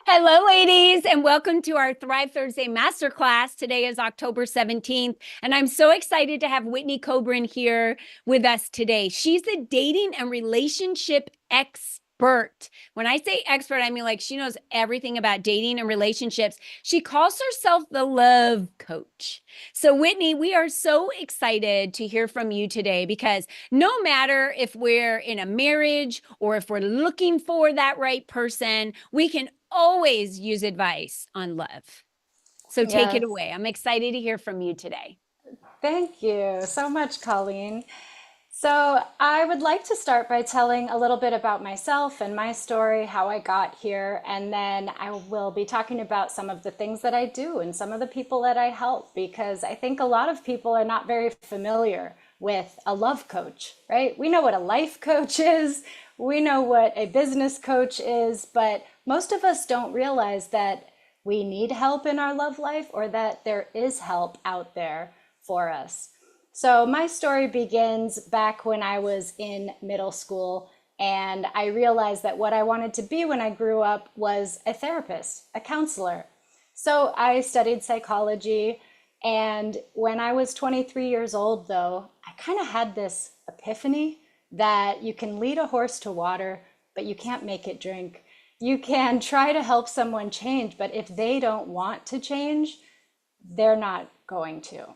Hello, ladies, and welcome to our Thrive Thursday Masterclass. Today is October 17th, and I'm so excited to have Whitney Kobrin here with us today. She's a dating and relationship expert. When I say expert, I mean like she knows everything about dating and relationships. She calls herself the love coach. So, Whitney, we are so excited to hear from you today because no matter if we're in a marriage or if we're looking for that right person, we can always use advice on love. So take it Yes, away. I'm excited to hear from you today. thank you so much, Colleen. So, I would like to start by telling a little bit about myself and my story, how I got here, and then I will be talking about some of the things that I do and some of the people that I help, because I think a lot of people are not very familiar with a love coach, right? We know what a life coach is, we know what a business coach is, but most of us don't realize that we need help in our love life or that there is help out there for us. So my story begins back when I was in middle school, and I realized that what I wanted to be when I grew up was a therapist, a counselor. So I studied psychology, and when I was 23 years old, though, I kind of had this epiphany that you can lead a horse to water, but you can't make it drink. You can try to help someone change, but if they don't want to change, they're not going to.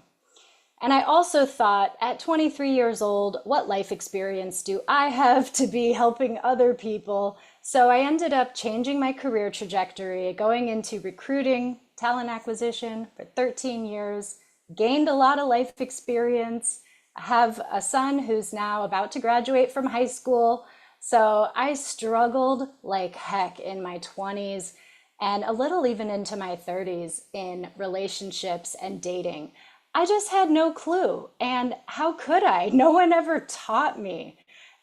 And I also thought at 23 years old, what life experience do I have to be helping other people? So I ended up changing my career trajectory, going into recruiting, talent acquisition for 13 years, gained a lot of life experience. I have a son who's now about to graduate from high school. So I struggled like heck in my 20s and a little even into my 30s in relationships and dating. I just had no clue. And how could I? No one ever taught me.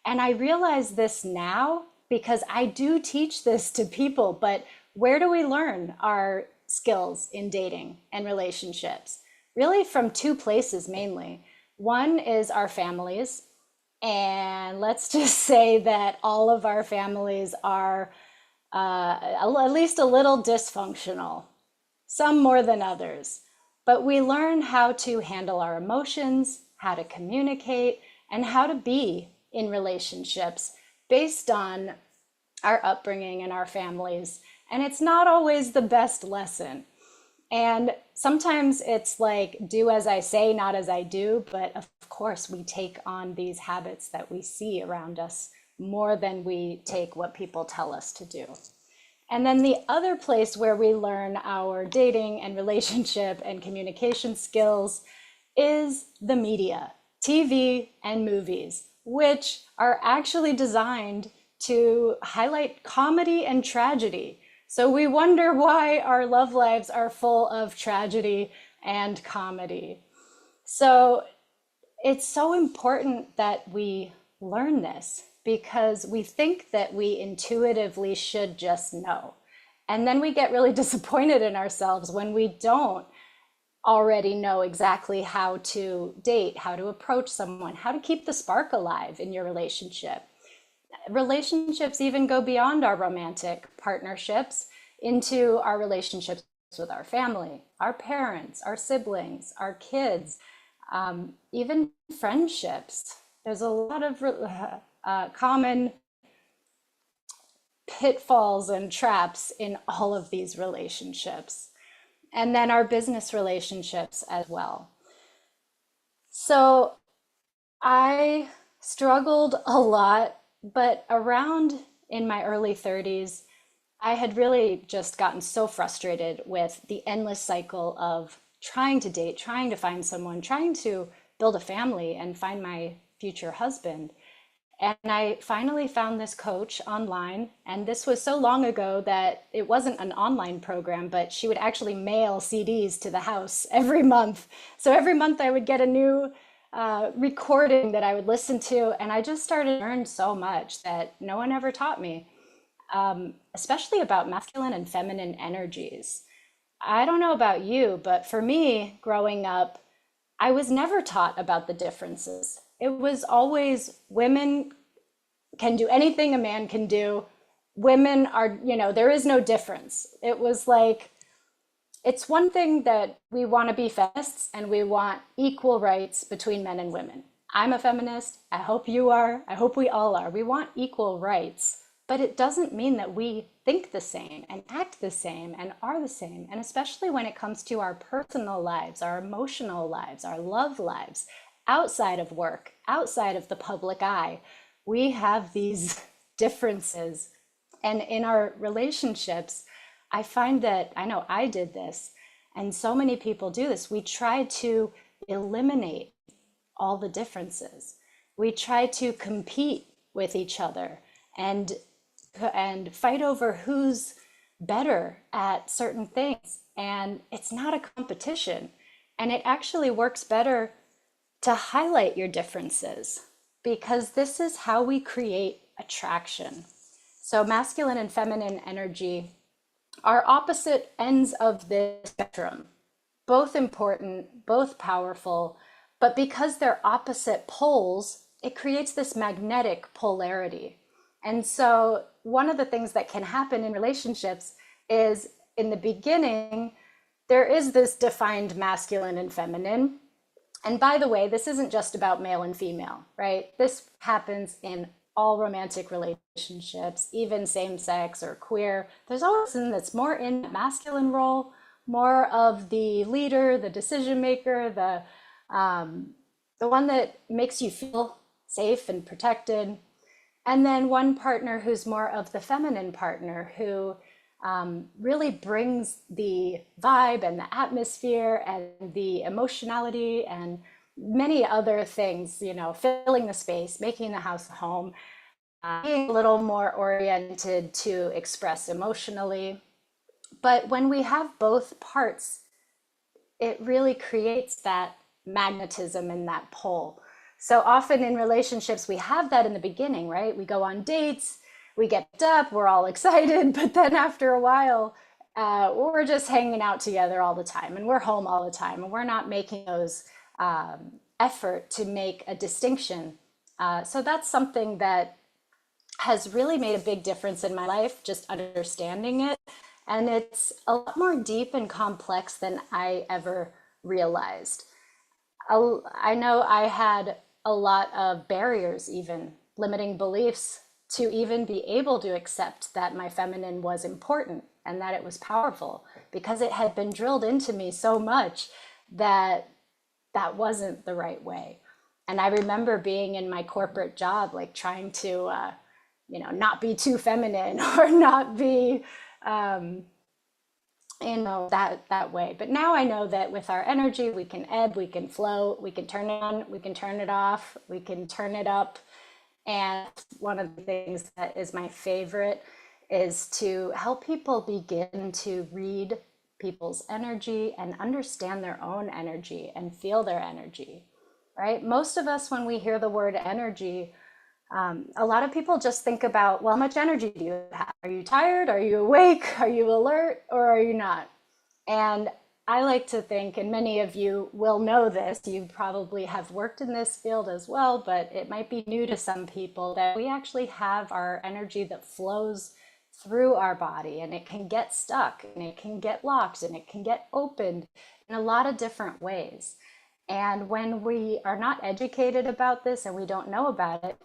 And I realize this now because I do teach this to people, but where do we learn our skills in dating and relationships? Really, from two places mainly. One is our families. And let's just say that all of our families are at least a little dysfunctional, some more than others. But we learn how to handle our emotions, how to communicate, and how to be in relationships based on our upbringing and our families. And it's not always the best lesson. And sometimes it's like, do as I say, not as I do. But of course, we take on these habits that we see around us more than we take what people tell us to do. And then the other place where we learn our dating and relationship and communication skills is the media, TV and movies, which are actually designed to highlight comedy and tragedy. So we wonder why our love lives are full of tragedy and comedy. So it's so important that we learn this because we think that we intuitively should just know. And then we get really disappointed in ourselves when we don't already know exactly how to date, how to approach someone, how to keep the spark alive in your relationship. Relationships even go beyond our romantic partnerships into our relationships with our family, our parents, our siblings, our kids, even friendships. There's a lot of common pitfalls and traps in all of these relationships. And then our business relationships as well. So I struggled a lot, but around in my early 30s, I had really just gotten so frustrated with the endless cycle of trying to date, trying to find someone, trying to build a family and find my future husband. And I finally found this coach online. And this was so long ago that it wasn't an online program, but she would actually mail CDs to the house every month. So every month I would get a new recording that I would listen to. And I just started to learn so much that no one ever taught me, especially about masculine and feminine energies. I don't know about you, but for me, growing up, I was never taught about the differences. It was always women can do anything a man can do, women are, there is no difference. It was like, it's one thing that we want to be feminists and we want equal rights between men and women. I'm a feminist. I hope you are. I hope we all are. We want equal rights, but it doesn't mean that we think the same and act the same and are the same. And especially when it comes to our personal lives, our emotional lives, our love lives, outside of work, outside of the public eye, we have these differences. And in our relationships, I find that, I know I did this, and so many people do this. We try to eliminate all the differences. We try to compete with each other and fight over who's better at certain things. And it's not a competition. And it actually works better to highlight your differences, because this is how we create attraction. So masculine and feminine energy are opposite ends of this spectrum, both important, both powerful, but because they're opposite poles, it creates this magnetic polarity. And so one of the things that can happen in relationships is, in the beginning, there is this defined masculine and feminine. And by the way, this isn't just about male and female, right? This happens in all romantic relationships, even same sex or queer. There's always someone that's more in the masculine role, more of the leader, the decision maker, the one that makes you feel safe and protected. And then one partner who's more of the feminine partner, who really brings the vibe and the atmosphere and the emotionality and many other things, filling the space, making the house a home, being a little more oriented to express emotionally. But when we have both parts, it really creates that magnetism and that pull. So often in relationships, we have that in the beginning, right? We go on dates, we get up, we're all excited, but then after a while, we're just hanging out together all the time and we're home all the time and we're not making those effort to make a distinction. So that's something that has really made a big difference in my life, just understanding it. And it's a lot more deep and complex than I ever realized. I know I had a lot of barriers, even limiting beliefs, to even be able to accept that my feminine was important and that it was powerful, because it had been drilled into me so much that that wasn't the right way. And I remember being in my corporate job, like trying to, not be too feminine or not be, that way. But now I know that with our energy, we can ebb, we can flow, we can turn it on, we can turn it off, we can turn it up. And one of the things that is my favorite is to help people begin to read people's energy and understand their own energy and feel their energy, right? Most of us, when we hear the word energy, a lot of people just think about, well, how much energy do you have? Are you tired? Are you awake? Are you alert? Or are you not? And I like to think, and many of you will know this, you probably have worked in this field as well, but it might be new to some people, that we actually have our energy that flows through our body, and it can get stuck and it can get locked and it can get opened in a lot of different ways. And when we are not educated about this and we don't know about it,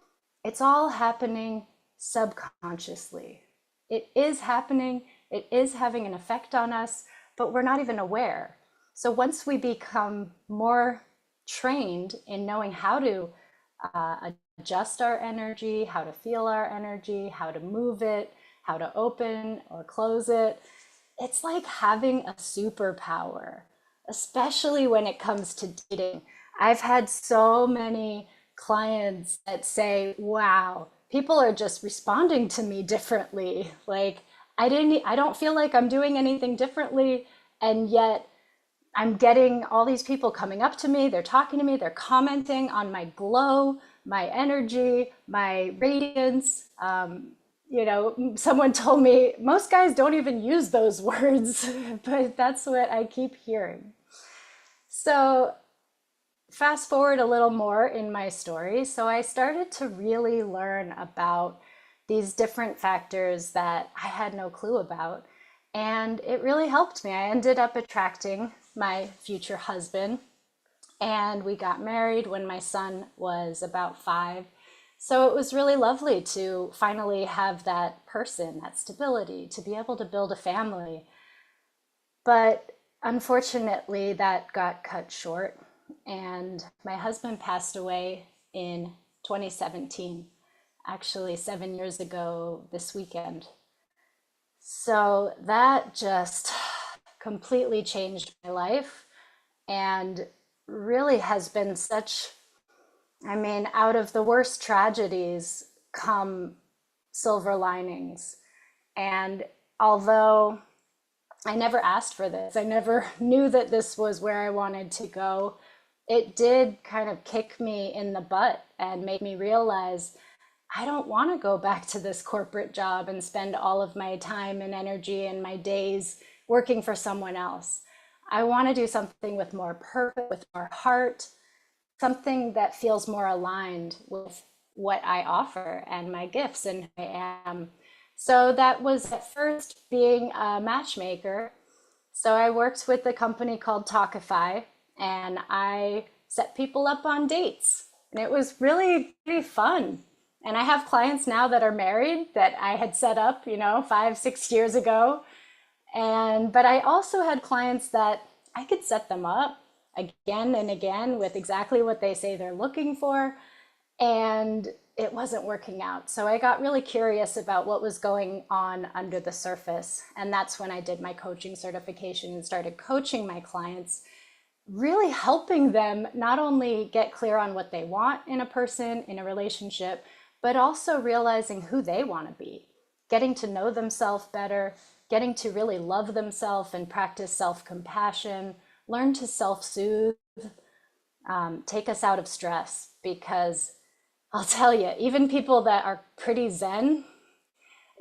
it's all happening subconsciously. It is happening, it is having an effect on us, but we're not even aware. So once we become more trained in knowing how to adjust our energy, how to feel our energy, how to move it, how to open or close it, it's like having a superpower, especially when it comes to dating. I've had so many clients that say, wow, people are just responding to me differently. Like, I don't feel like I'm doing anything differently. And yet I'm getting all these people coming up to me, they're talking to me, they're commenting on my glow, my energy, my radiance. Someone told me most guys don't even use those words, but that's what I keep hearing. So fast forward a little more in my story. So I started to really learn about these different factors that I had no clue about. And it really helped me. I ended up attracting my future husband, and we got married when my son was about 5. So it was really lovely to finally have that person, that stability, to be able to build a family. But unfortunately, that got cut short. And my husband passed away in 2017, actually 7 years ago this weekend. So that just completely changed my life and really has been such, I mean, out of the worst tragedies come silver linings. And although I never asked for this, I never knew that this was where I wanted to go, it did kind of kick me in the butt and make me realize I don't want to go back to this corporate job and spend all of my time and energy and my days working for someone else. I want to do something with more purpose, with more heart, something that feels more aligned with what I offer and my gifts and who I am. So that was at first being a matchmaker. So I worked with a company called Talkify, and I set people up on dates. And it was really pretty fun. And I have clients now that are married that I had set up, 5, 6 years ago. But I also had clients that I could set them up again and again with exactly what they say they're looking for. And it wasn't working out. So I got really curious about what was going on under the surface. And that's when I did my coaching certification and started coaching my clients, really helping them not only get clear on what they want in a person, in a relationship, but also realizing who they want to be, getting to know themselves better, getting to really love themselves and practice self-compassion, learn to self-soothe, take us out of stress. Because I'll tell you, even people that are pretty zen,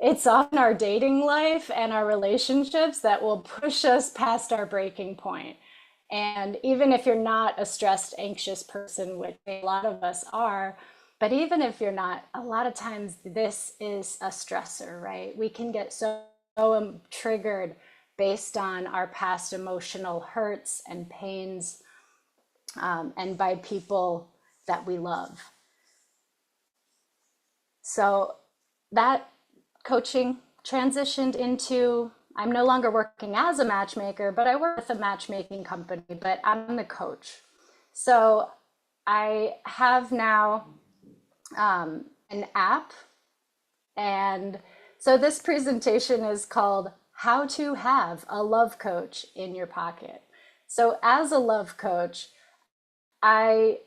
it's often our dating life and our relationships that will push us past our breaking point. And even if you're not a stressed, anxious person, which a lot of us are, but even if you're not, a lot of times this is a stressor, right? We can get so triggered based on our past emotional hurts and pains, and by people that we love. So that coaching transitioned into, I'm no longer working as a matchmaker, but I work with a matchmaking company, but I'm the coach. So I have now an app. And so this presentation is called How to Have a Love Coach in Your Pocket. So as a love coach, I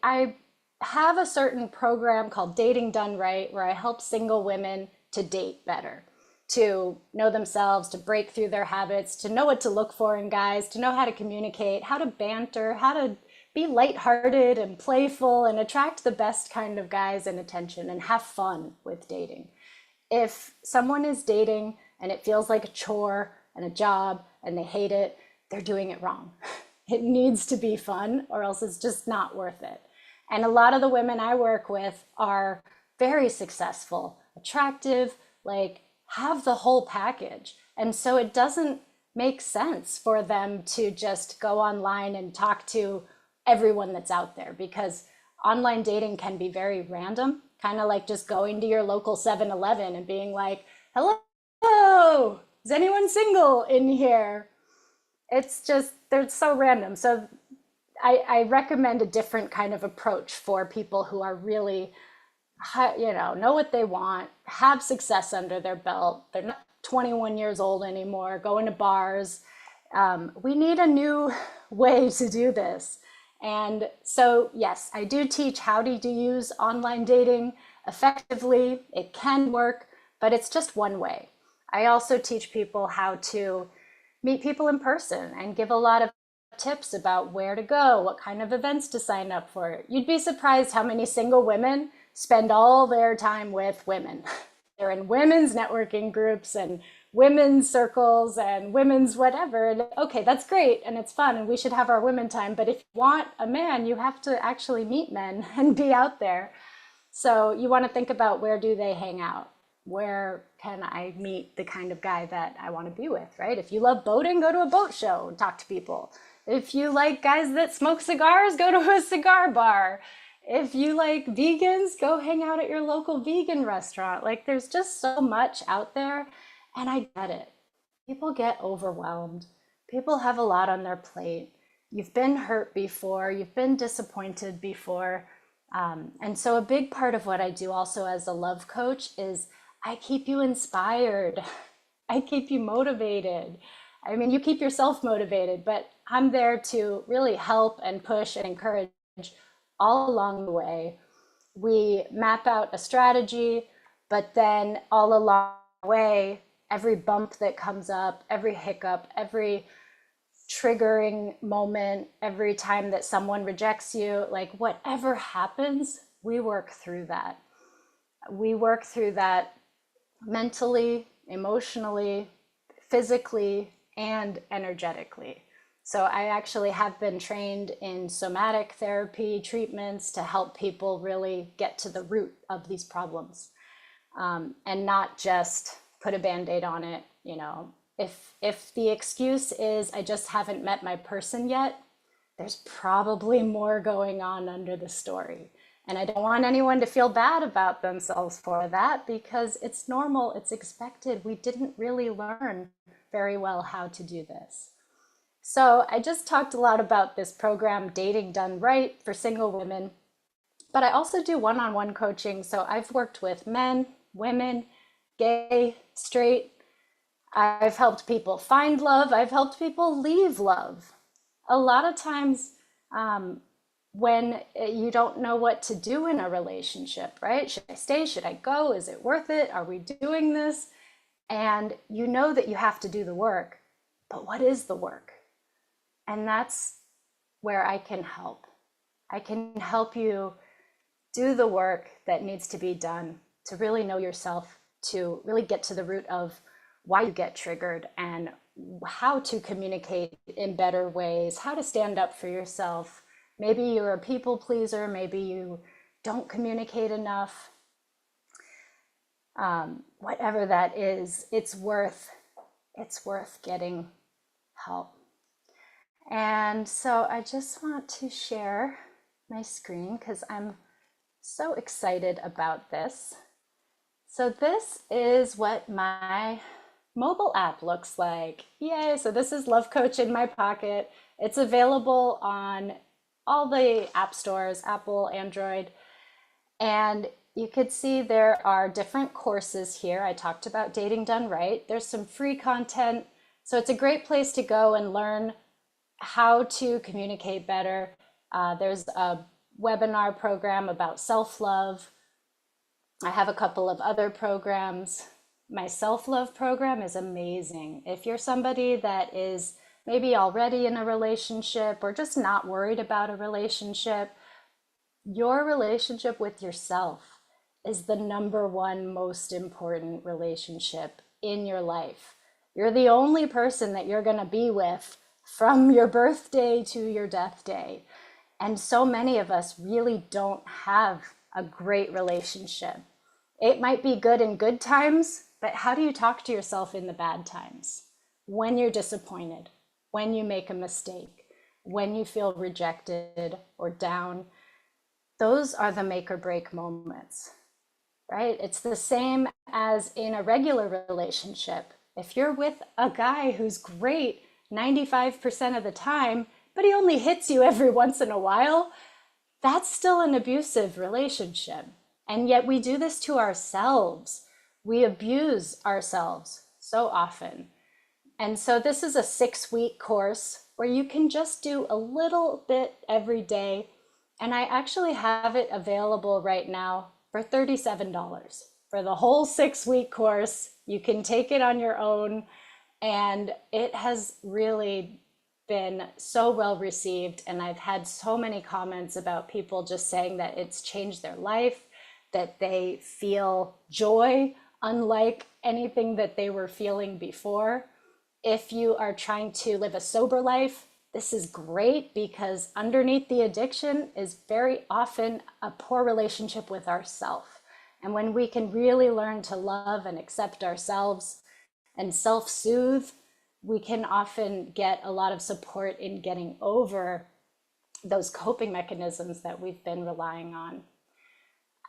have a certain program called Dating Done Right, where I help single women to date better, to know themselves, to break through their habits, to know what to look for in guys, to know how to communicate, how to banter, how to be lighthearted and playful and attract the best kind of guys and attention and have fun with dating. If someone is dating and it feels like a chore and a job and they hate it, they're doing it wrong. It needs to be fun, or else it's just not worth it. And a lot of the women I work with are very successful, attractive, like have the whole package. And so it doesn't make sense for them to just go online and talk to everyone that's out there, because online dating can be very random, kind of like just going to your local 7-Eleven and being like, hello, is anyone single in here? It's just, they're so random. So I recommend a different kind of approach for people who are really, know what they want, have success under their belt. They're not 21 years old anymore, going to bars. We need a new way to do this. And so, yes, I do teach how to use online dating effectively. It can work, but it's just one way. I also teach people how to meet people in person and give a lot of tips about where to go, what kind of events to sign up for. You'd be surprised how many single women spend all their time with women. They're in women's networking groups and women's circles and women's whatever. And okay, that's great and it's fun and we should have our women time. But if you want a man, you have to actually meet men and be out there. So you want to think about, where do they hang out? where can I meet the kind of guy that I want to be with, right? If you love boating, go to a boat show and talk to people. If you like guys that smoke cigars, go to a cigar bar. If you like vegans, go hang out at your local vegan restaurant. Like, there's just so much out there, and I get it. People get overwhelmed. People have a lot on their plate. You've been hurt before, you've been disappointed before. And so a big part of what I do also as a love coach is I keep you inspired. I keep you motivated. I mean, you keep yourself motivated, but I'm there to really help and push and encourage all along the way. We map out a strategy, but then all along the way, every bump that comes up, every hiccup, every triggering moment, every time that someone rejects you, like whatever happens, we work through that. We work through that mentally, emotionally, physically, and energetically. So I actually have been trained in somatic therapy treatments to help people really get to the root of these problems, and not just put a band-aid on it. You know, if the excuse is I just haven't met my person yet, there's probably more going on under the story. And I don't want anyone to feel bad about themselves for that, because it's normal, it's expected. We didn't really learn very well how to do this. So I just talked a lot about this program, Dating Done Right, for single women, but I also do one-on-one coaching. So I've worked with men, women, gay, straight. I've helped people find love. I've helped people leave love. A lot of times, when you don't know what to do in a relationship, right? Should I stay? Should I go? Is it worth it? Are we doing this? And you know that you have to do the work, but what is the work? And that's where I can help. I can help you do the work that needs to be done to really know yourself, to really get to the root of why you get triggered and how to communicate in better ways, how to stand up for yourself. Maybe you're a people pleaser, maybe you don't communicate enough. Whatever that is, it's worth getting help. And so I just want to share my screen because I'm so excited about this. So this is what my mobile app looks like. Yay! So this is Love Coach in my pocket. It's available on all the app stores, Apple, Android. And you could see there are different courses here. I talked about Dating Done Right. There's some free content. So it's a great place to go and learn how to communicate better. There's a webinar program about self-love. I have a couple of other programs. My self-love program is amazing. If you're somebody that is maybe already in a relationship or just not worried about a relationship, your relationship with yourself is the number one most important relationship in your life. You're the only person that you're going to be with from your birthday to your death day. And so many of us really don't have a great relationship. It might be good in good times, but how do you talk to yourself in the bad times? When you're disappointed, when you make a mistake, when you feel rejected or down, those are the make or break moments, right? It's the same as in a regular relationship. If you're with a guy who's great 95% of the time, but he only hits you every once in a while, that's still an abusive relationship. And yet we do this to ourselves. We abuse ourselves so often. And so this is a 6-week course where you can just do a little bit every day. And I actually have it available right now for $37 for the whole 6-week course. You can take it on your own. And it has really been so well received. And I've had so many comments about people just saying that it's changed their life, that they feel joy unlike anything that they were feeling before. If you are trying to live a sober life, this is great because underneath the addiction is very often a poor relationship with ourselves. And when we can really learn to love and accept ourselves and self-soothe, we can often get a lot of support in getting over those coping mechanisms that we've been relying on.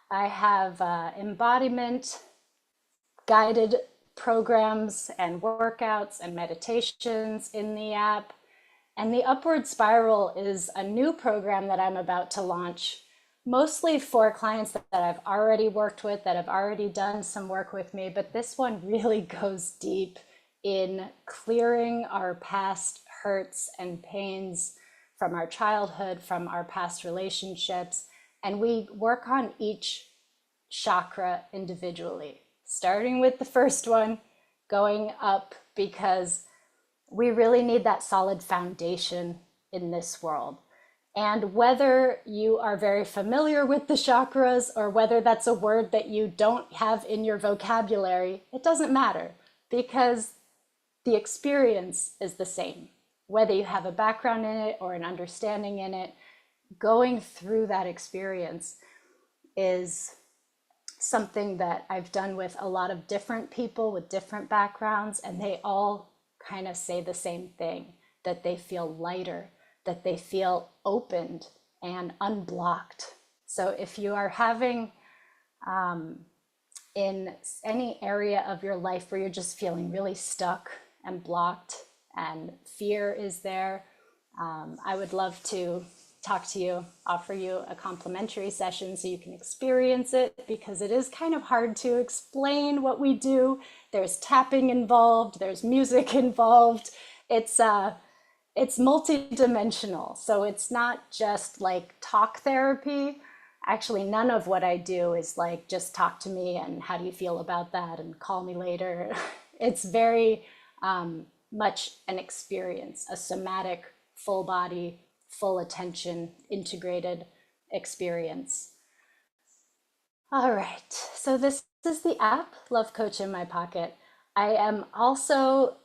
I have embodiment guided programs and workouts and meditations in the app. And the Upward Spiral is a new program that I'm about to launch, mostly for clients that I've already worked with, that have already done some work with me. But this one really goes deep in clearing our past hurts and pains from our childhood, from our past relationships. And we work on each chakra individually, starting with the first one, going up, because we really need that solid foundation in this world. And whether you are very familiar with the chakras or whether that's a word that you don't have in your vocabulary, it doesn't matter, because the experience is the same. Whether you have a background in it or an understanding in it, going through that experience is something that I've done with a lot of different people with different backgrounds, and they all kind of say the same thing, that they feel lighter, that they feel opened and unblocked. So if you are having in any area of your life where you're just feeling really stuck and blocked and fear is there, I would love to talk to you, offer you a complimentary session so you can experience it, because it is kind of hard to explain what we do. There's tapping involved, there's music involved. It's multi-dimensional. So it's not just like talk therapy. Actually, none of what I do is like, just talk to me and how do you feel about that and call me later. It's very much an experience, a somatic, full body, full attention, integrated experience. All right, so this is the app, Love Coach in My Pocket. I am also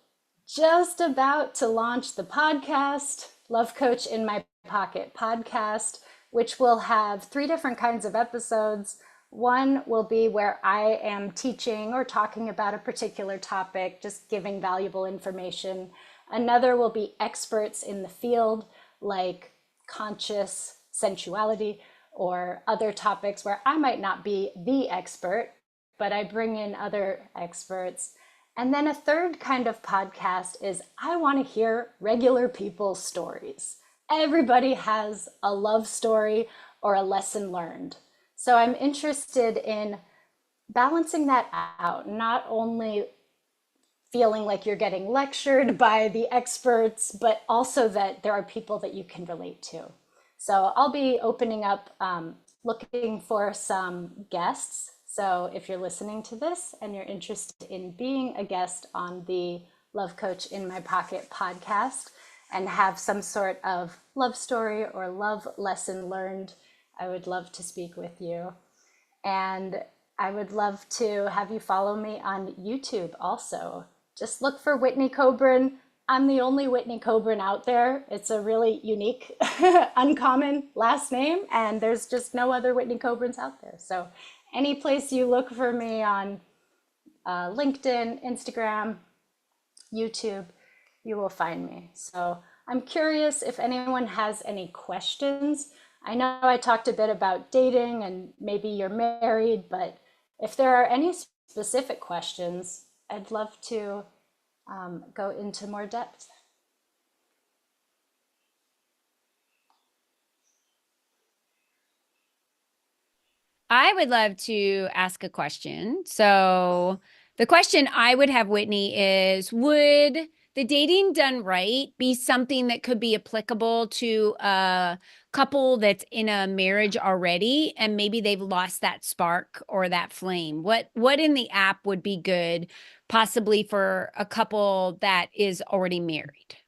just about to launch the podcast, Love Coach in My Pocket podcast, which will have 3 different kinds of episodes. One will be where I am teaching or talking about a particular topic, just giving valuable information. Another will be experts in the field, like conscious sensuality or other topics where I might not be the expert, but I bring in other experts. And then a third kind of podcast is I want to hear regular people's stories. Everybody has a love story or a lesson learned. So I'm interested in balancing that out, not only feeling like you're getting lectured by the experts, but also that there are people that you can relate to. So I'll be opening up, looking for some guests. So if you're listening to this and you're interested in being a guest on the Love Coach in My Pocket podcast and have some sort of love story or love lesson learned, I would love to speak with you. And I would love to have you follow me on YouTube also. Just look for Whitney Kobrin. I'm the only Whitney Kobrin out there. It's a really unique, uncommon last name, and there's just no other Whitney Kobrins out there. So any place you look for me on LinkedIn, Instagram, YouTube, you will find me. So I'm curious if anyone has any questions. I know I talked a bit about dating and maybe you're married, but if there are any specific questions, I'd love to go into more depth. I would love to ask a question. So, the question I would have, Whitney, is would the dating done right be something that could be applicable to a couple that's in a marriage already and maybe they've lost that spark or that flame? What in the app would be good possibly for a couple that is already married?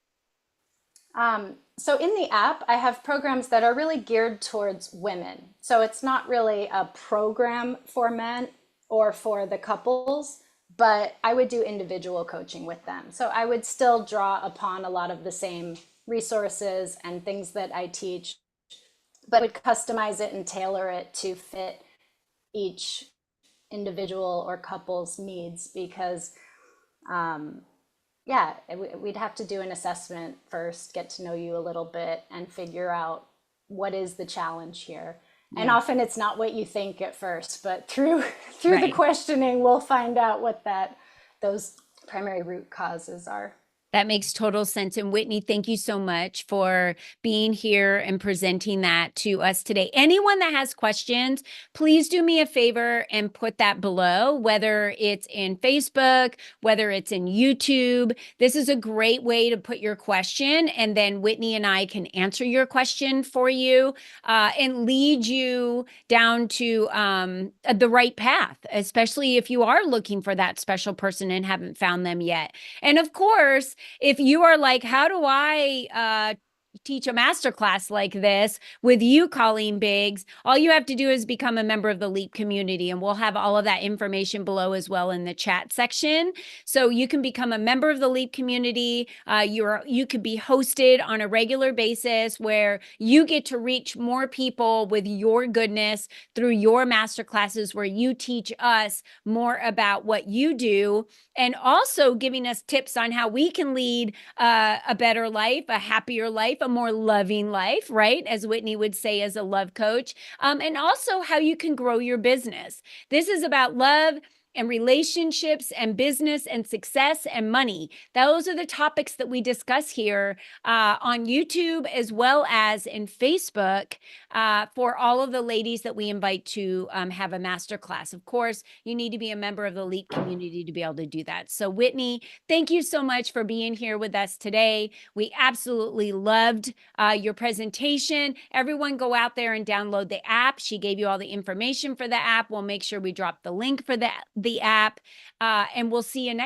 So in the app, I have programs that are really geared towards women. So it's not really a program for men or for the couples, but I would do individual coaching with them. So I would still draw upon a lot of the same resources and things that I teach, but would customize it and tailor it to fit each individual or couple's needs, because yeah, we'd have to do an assessment first, get to know you a little bit, and figure out what is the challenge here. And Yeah. often it's not what you think at first, but through the Right. questioning, we'll find out what those primary root causes are. That makes total sense. And Whitney, thank you so much for being here and presenting that to us today. Anyone that has questions, please do me a favor and put that below, whether it's in Facebook, whether it's in YouTube. This is a great way to put your question, and then Whitney and I can answer your question for you and lead you down to the right path, especially if you are looking for that special person and haven't found them yet. And of course, if you are like, how do I teach a masterclass like this with you, Colleen Biggs? All you have to do is become a member of the LEAP community, and we'll have all of that information below as well in the chat section. So you can become a member of the LEAP community. You could be hosted on a regular basis where you get to reach more people with your goodness through your masterclasses, where you teach us more about what you do, and also giving us tips on how we can lead a better life, a happier life, a more loving life, right? As Whitney would say as a love coach, and also how you can grow your business. This is about love and relationships and business and success and money. Those are the topics that we discuss here on YouTube as well as in Facebook for all of the ladies that we invite to have a masterclass. Of course, you need to be a member of the LEAP community to be able to do that. So Whitney, thank you so much for being here with us today. We absolutely loved your presentation. Everyone go out there and download the app. She gave you all the information for the app. We'll make sure we drop the link for the app, and we'll see you next